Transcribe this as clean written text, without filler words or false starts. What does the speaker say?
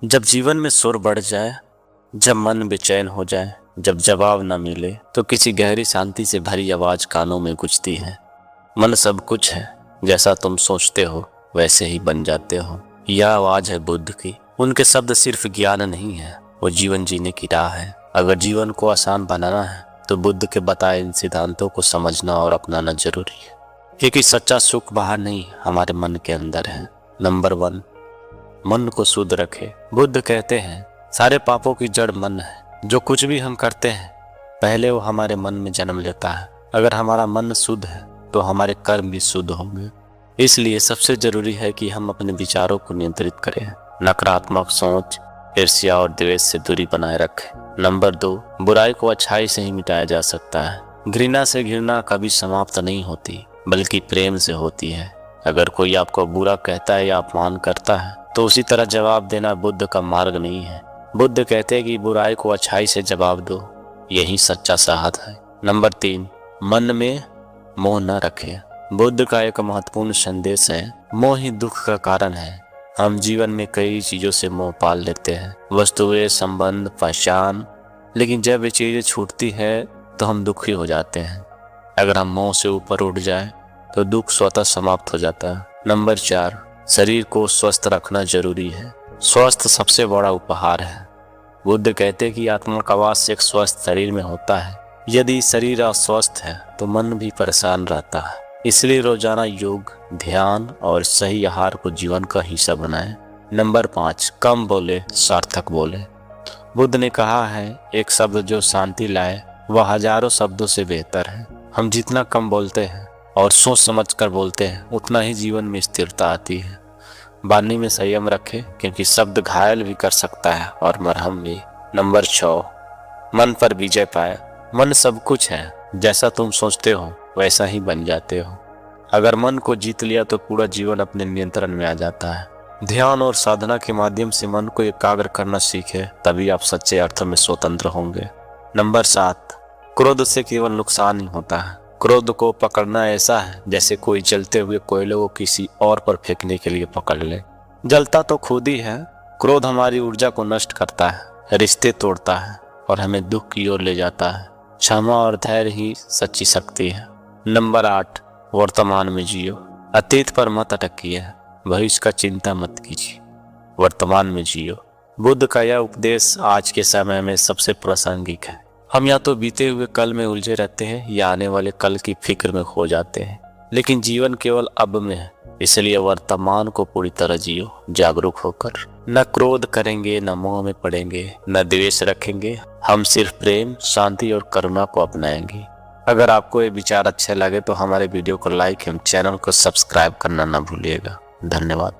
जब जीवन में शोर बढ़ जाए, जब मन बेचैन हो जाए, जब जवाब न मिले तो किसी गहरी शांति से भरी आवाज कानों में गूंजती है। मन सब कुछ है, जैसा तुम सोचते हो वैसे ही बन जाते हो। यह आवाज है बुद्ध की। उनके शब्द सिर्फ ज्ञान नहीं है, वो जीवन जीने की राह है। अगर जीवन को आसान बनाना है तो बुद्ध के बताए इन सिद्धांतों को समझना और अपनाना जरूरी है, क्योंकि सच्चा सुख बाहर नहीं, हमारे मन के अंदर है। नंबर 1, मन को शुद्ध रखे। बुद्ध कहते हैं सारे पापों की जड़ मन है। जो कुछ भी हम करते हैं पहले वो हमारे मन में जन्म लेता है। अगर हमारा मन शुद्ध है तो हमारे कर्म भी शुद्ध होंगे। इसलिए सबसे जरूरी है कि हम अपने विचारों को नियंत्रित करें, नकारात्मक सोच, ईर्ष्या और द्वेष से दूरी बनाए रखें। नंबर 2, बुराई को अच्छाई से ही मिटाया जा सकता है। घृणा से घृणा कभी समाप्त नहीं होती, बल्कि प्रेम से होती है। अगर कोई आपको बुरा कहता है या अपमान करता है तो उसी तरह जवाब देना बुद्ध का मार्ग नहीं है। बुद्ध कहते हैं कि बुराई को अच्छाई से जवाब दो, यही सच्चा साहस है। नंबर 3, मन में मोह न रखें। बुद्ध का एक महत्वपूर्ण संदेश है, मोह ही दुख का कारण है। हम जीवन में कई चीजों से मोह पाल लेते हैं, वस्तुएं, संबंध, पहचान, लेकिन जब ये चीजें छूटती है तो हम दुखी हो जाते हैं। अगर हम मोह से ऊपर उठ जाए तो दुख स्वतः समाप्त हो जाता है। नंबर 4, शरीर को स्वस्थ रखना जरूरी है। स्वास्थ्य सबसे बड़ा उपहार है। बुद्ध कहते हैं कि आत्मा का वास एक स्वस्थ शरीर में होता है। यदि शरीर अस्वस्थ है तो मन भी परेशान रहता है। इसलिए रोजाना योग, ध्यान और सही आहार को जीवन का हिस्सा बनाएं। नंबर 5, कम बोले, सार्थक बोले। बुद्ध ने कहा है एक शब्द जो शांति लाए वह हजारों शब्दों से बेहतर है। हम जितना कम बोलते हैं और सोच समझ कर बोलते हैं उतना ही जीवन में स्थिरता आती है। वाणी में संयम रखें, क्योंकि शब्द घायल भी कर सकता है और मरहम भी। नंबर 6, मन पर विजय पाए। मन सब कुछ है, जैसा तुम सोचते हो वैसा ही बन जाते हो। अगर मन को जीत लिया तो पूरा जीवन अपने नियंत्रण में आ जाता है। ध्यान और साधना के माध्यम से मन को एकाग्र करना सीखे, तभी आप सच्चे अर्थ में स्वतंत्र होंगे। नंबर 7, क्रोध से केवल नुकसान ही होता है। क्रोध को पकड़ना ऐसा है जैसे कोई जलते हुए कोयले को किसी और पर फेंकने के लिए पकड़ ले। जलता तो खुद ही है। क्रोध हमारी ऊर्जा को नष्ट करता है, रिश्ते तोड़ता है और हमें दुख की ओर ले जाता है। क्षमा और धैर्य ही सच्ची शक्ति है। नंबर 8, वर्तमान में जियो। अतीत पर मत अटकिए, भविष्य का चिंता मत कीजिए, वर्तमान में जियो। बुद्ध का यह उपदेश आज के समय में सबसे प्रासंगिक है। हम या तो बीते हुए कल में उलझे रहते हैं या आने वाले कल की फिक्र में खो जाते हैं, लेकिन जीवन केवल अब में है। इसलिए वर्तमान को पूरी तरह जियो, जागरूक होकर। न क्रोध करेंगे, न मोह में पड़ेंगे, न द्वेष रखेंगे। हम सिर्फ प्रेम, शांति और करुणा को अपनाएंगे। अगर आपको ये विचार अच्छे लगे तो हमारे वीडियो को लाइक एवं चैनल को सब्सक्राइब करना न भूलिएगा। धन्यवाद।